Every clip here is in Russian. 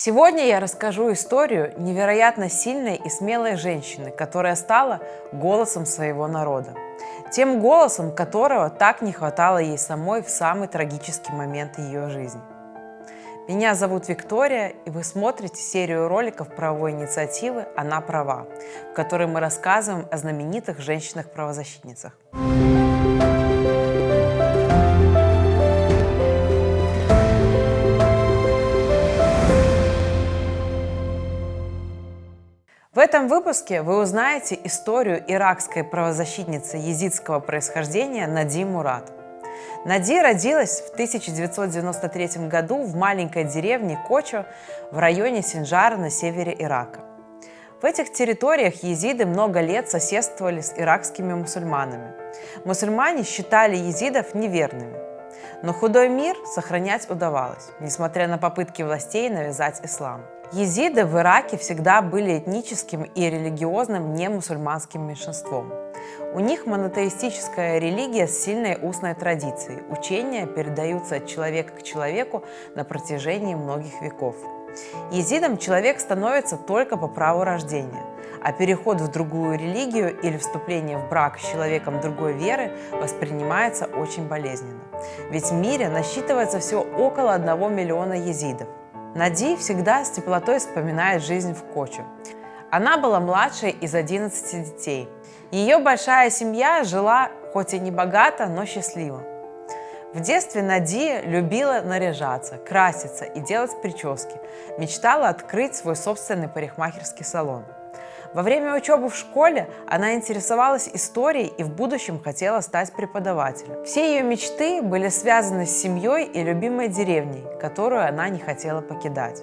Сегодня я расскажу историю невероятно сильной и смелой женщины, которая стала голосом своего народа. Тем голосом, которого так не хватало ей самой в самый трагический момент ее жизни. Меня зовут Виктория, и вы смотрите серию роликов правовой инициативы «Она права», в которой мы рассказываем о знаменитых женщинах-правозащитницах. В этом выпуске вы узнаете историю иракской правозащитницы езидского происхождения Нади Мурад. Нади родилась в 1993 году в маленькой деревне Кочо в районе Синджара на севере Ирака. В этих территориях езиды много лет соседствовали с иракскими мусульманами. Мусульмане считали езидов неверными. Но худой мир сохранять удавалось, несмотря на попытки властей навязать ислам. Езиды в Ираке всегда были этническим и религиозным немусульманским меньшинством. У них монотеистическая религия с сильной устной традицией. Учения передаются от человека к человеку на протяжении многих веков. Езидом человек становится только по праву рождения, а переход в другую религию или вступление в брак с человеком другой веры воспринимается очень болезненно. Ведь в мире насчитывается всего около 1 миллиона езидов. Нади всегда с теплотой вспоминает жизнь в Кочо. Она была младшей из 11 детей. Ее большая семья жила хоть и не богато, но счастливо. В детстве Нади любила наряжаться, краситься и делать прически. Мечтала открыть свой собственный парикмахерский салон. Во время учебы в школе она интересовалась историей и в будущем хотела стать преподавателем. Все ее мечты были связаны с семьей и любимой деревней, которую она не хотела покидать.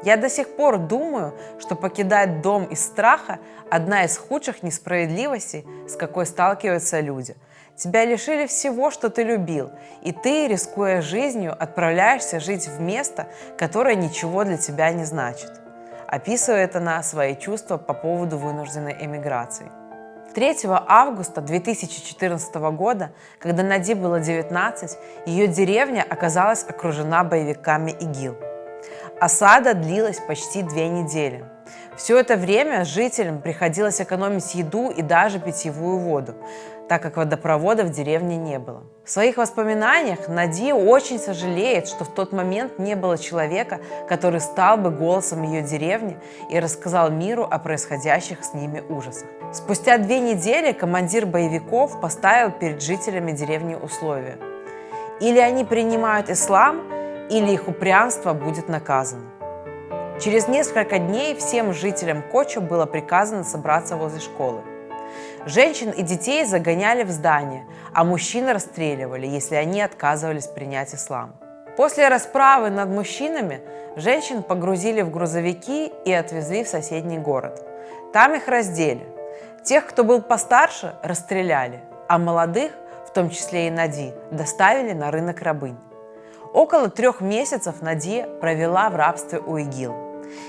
Я до сих пор думаю, что покидать дом из страха – одна из худших несправедливостей, с какой сталкиваются люди. Тебя лишили всего, что ты любил, и ты, рискуя жизнью, отправляешься жить в место, которое ничего для тебя не значит. Описывает она свои чувства по поводу вынужденной эмиграции. 3 августа 2014 года, когда Нади было 19, ее деревня оказалась окружена боевиками ИГИЛ. Осада длилась почти 2 недели. Все это время жителям приходилось экономить еду и даже питьевую воду, так как водопровода в деревне не было. В своих воспоминаниях Нади очень сожалеет, что в тот момент не было человека, который стал бы голосом ее деревни и рассказал миру о происходящих с ними ужасах. Спустя 2 недели командир боевиков поставил перед жителями деревни условия. Или они принимают ислам, или их упрямство будет наказано. Через несколько дней всем жителям Кочо было приказано собраться возле школы. Женщин и детей загоняли в здание, а мужчин расстреливали, если они отказывались принять ислам. После расправы над мужчинами женщин погрузили в грузовики и отвезли в соседний город. Там их раздели. Тех, кто был постарше, расстреляли, а молодых, в том числе и Нади, доставили на рынок рабынь. Около 3 месяцев Нади провела в рабстве у ИГИЛ.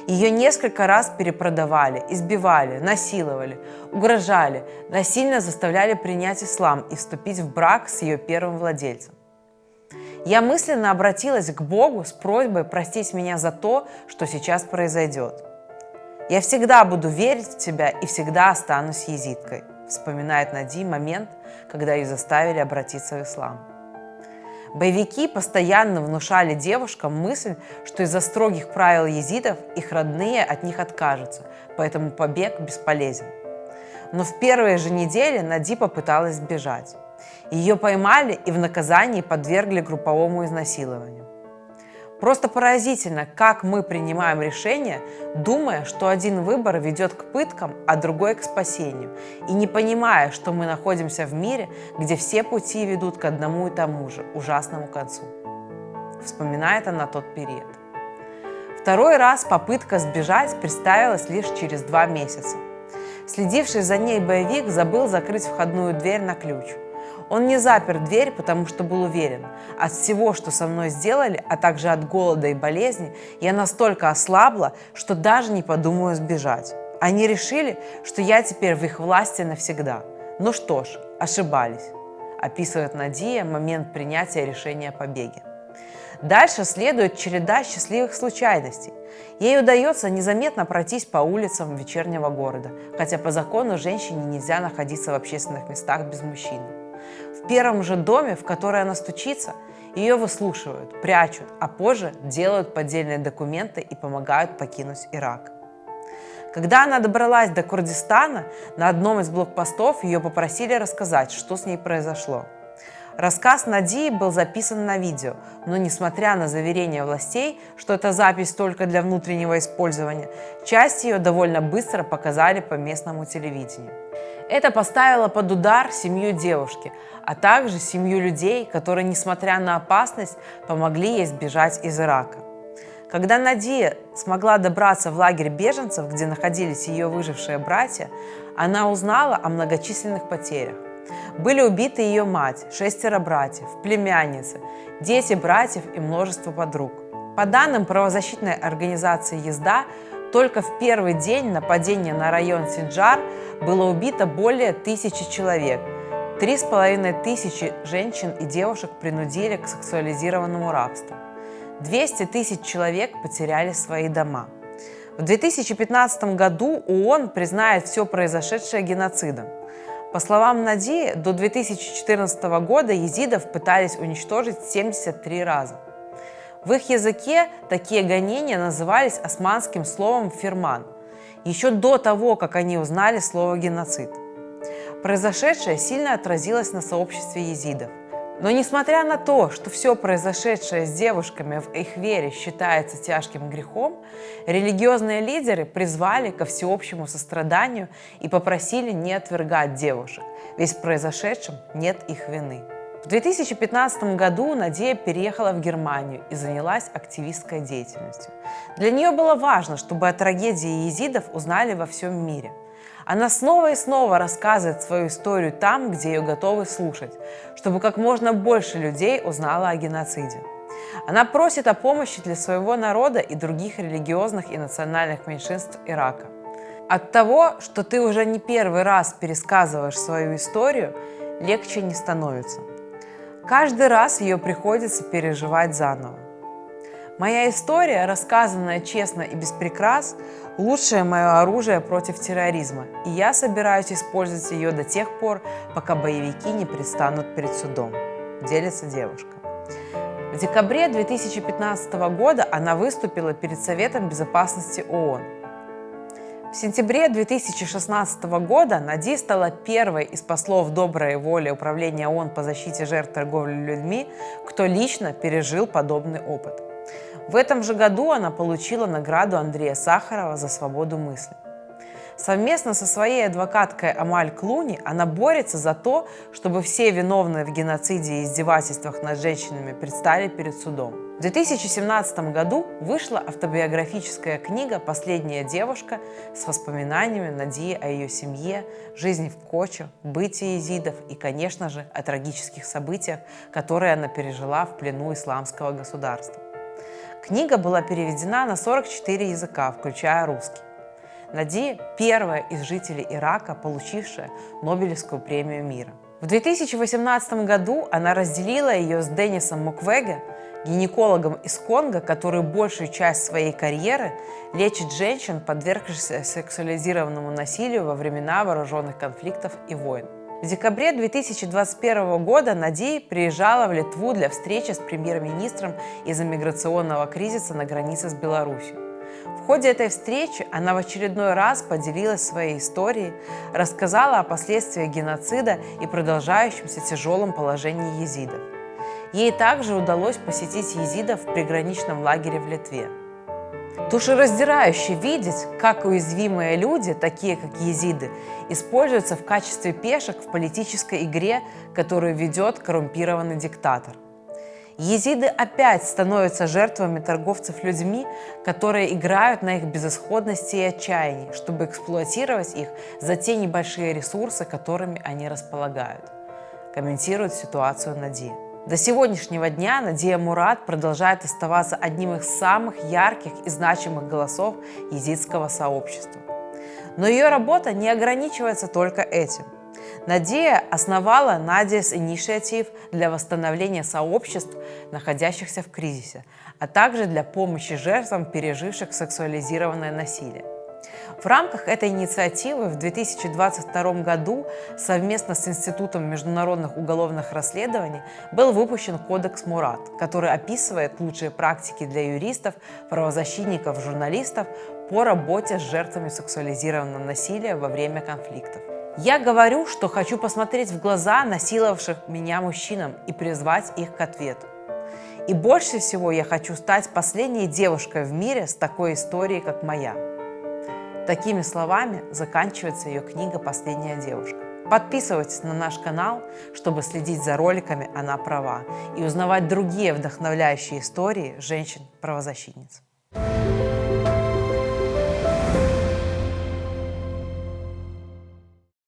Ее несколько раз перепродавали, избивали, насиловали, угрожали, насильно заставляли принять ислам и вступить в брак с ее первым владельцем. Я мысленно обратилась к Богу с просьбой простить меня за то, что сейчас произойдет. «Я всегда буду верить в тебя и всегда останусь езидкой», вспоминает Нади момент, когда ее заставили обратиться в ислам. Боевики постоянно внушали девушкам мысль, что из-за строгих правил езидов их родные от них откажутся, поэтому побег бесполезен. Но в первые же недели Нади попыталась сбежать. Ее поймали и в наказании подвергли групповому изнасилованию. Просто поразительно, как мы принимаем решения, думая, что один выбор ведет к пыткам, а другой к спасению, и не понимая, что мы находимся в мире, где все пути ведут к одному и тому же ужасному концу. Вспоминает она тот период. Второй раз попытка сбежать представилась лишь через 2 месяца. Следивший за ней боевик забыл закрыть входную дверь на ключ. Он не запер дверь, потому что был уверен: от всего, что со мной сделали, а также от голода и болезни, я настолько ослабла, что даже не подумаю сбежать. Они решили, что я теперь в их власти навсегда. Ну что ж, ошибались, описывает Надия момент принятия решения о побеге. Дальше следует череда счастливых случайностей. Ей удается незаметно пройтись по улицам вечернего города, хотя по закону женщине нельзя находиться в общественных местах без мужчины. В первом же доме, в который она стучится, ее выслушивают, прячут, а позже делают поддельные документы и помогают покинуть Ирак. Когда она добралась до Курдистана, на одном из блокпостов ее попросили рассказать, что с ней произошло. Рассказ Надии был записан на видео, но несмотря на заверения властей, что эта запись только для внутреннего использования, часть ее довольно быстро показали по местному телевидению. Это поставило под удар семью девушки, а также семью людей, которые, несмотря на опасность, помогли ей сбежать из Ирака. Когда Надия смогла добраться в лагерь беженцев, где находились ее выжившие братья, она узнала о многочисленных потерях. Были убиты ее мать, 6 братьев, племянницы, дети братьев и множество подруг. По данным правозащитной организации «Езда», только в первый день нападения на район Синджар было убито более 1000 человек. 3500 женщин и девушек принудили к сексуализированному рабству. 200 000 человек потеряли свои дома. В 2015 году ООН признает все произошедшее геноцидом. По словам Надии, до 2014 года езидов пытались уничтожить 73 раза. В их языке такие гонения назывались османским словом «фирман», еще до того, как они узнали слово «геноцид». Произошедшее сильно отразилось на сообществе езидов. Но несмотря на то, что все произошедшее с девушками в их вере считается тяжким грехом, религиозные лидеры призвали ко всеобщему состраданию и попросили не отвергать девушек, ведь в произошедшем нет их вины. В 2015 году Надия переехала в Германию и занялась активистской деятельностью. Для нее было важно, чтобы о трагедии езидов узнали во всем мире. Она снова и снова рассказывает свою историю там, где ее готовы слушать, чтобы как можно больше людей узнало о геноциде. Она просит о помощи для своего народа и других религиозных и национальных меньшинств Ирака. От того, что ты уже не первый раз пересказываешь свою историю, легче не становится. Каждый раз ее приходится переживать заново. Моя история, рассказанная честно и без прикрас, лучшее мое оружие против терроризма, и я собираюсь использовать ее до тех пор, пока боевики не предстанут перед судом, делится девушка. В декабре 2015 года она выступила перед Советом безопасности ООН. В сентябре 2016 года Нади стала первой из послов доброй воли Управления ООН по защите жертв торговли людьми, кто лично пережил подобный опыт. В этом же году она получила награду Андрея Сахарова за свободу мысли. Совместно со своей адвокаткой Амаль Клуни она борется за то, чтобы все виновные в геноциде и издевательствах над женщинами предстали перед судом. В 2017 году вышла автобиографическая книга «Последняя девушка» с воспоминаниями Надии о ее семье, жизни в Кочо, бытии езидов и, конечно же, о трагических событиях, которые она пережила в плену исламского государства. Книга была переведена на 44 языка, включая русский. Нади – первая из жителей Ирака, получившая Нобелевскую премию мира. В 2018 году она разделила ее с Деннисом Муквеге, гинекологом из Конго, который большую часть своей карьеры лечит женщин, подвергшихся сексуализированному насилию во времена вооруженных конфликтов и войн. В декабре 2021 года Нади приезжала в Литву для встречи с премьер-министром из-за миграционного кризиса на границе с Беларусью. В ходе этой встречи она в очередной раз поделилась своей историей, рассказала о последствиях геноцида и продолжающемся тяжелом положении езидов. Ей также удалось посетить езидов в приграничном лагере в Литве. Душераздирающе видеть, как уязвимые люди, такие как езиды, используются в качестве пешек в политической игре, которую ведет коррумпированный диктатор. Езиды опять становятся жертвами торговцев людьми, которые играют на их безысходности и отчаянии, чтобы эксплуатировать их за те небольшие ресурсы, которыми они располагают, комментирует ситуацию Нади. До сегодняшнего дня Надия Мурад продолжает оставаться одним из самых ярких и значимых голосов езидского сообщества. Но ее работа не ограничивается только этим. Надия основала Nadia's Initiative для восстановления сообществ, находящихся в кризисе, а также для помощи жертвам, переживших сексуализированное насилие. В рамках этой инициативы в 2022 году совместно с Институтом международных уголовных расследований был выпущен Кодекс Мурат, который описывает лучшие практики для юристов, правозащитников, журналистов по работе с жертвами сексуализированного насилия во время конфликтов. Я говорю, что хочу посмотреть в глаза насиловавших меня мужчинам и призвать их к ответу. И больше всего я хочу стать последней девушкой в мире с такой историей, как моя. Такими словами заканчивается ее книга «Последняя девушка». Подписывайтесь на наш канал, чтобы следить за роликами «Она права» и узнавать другие вдохновляющие истории женщин-правозащитниц.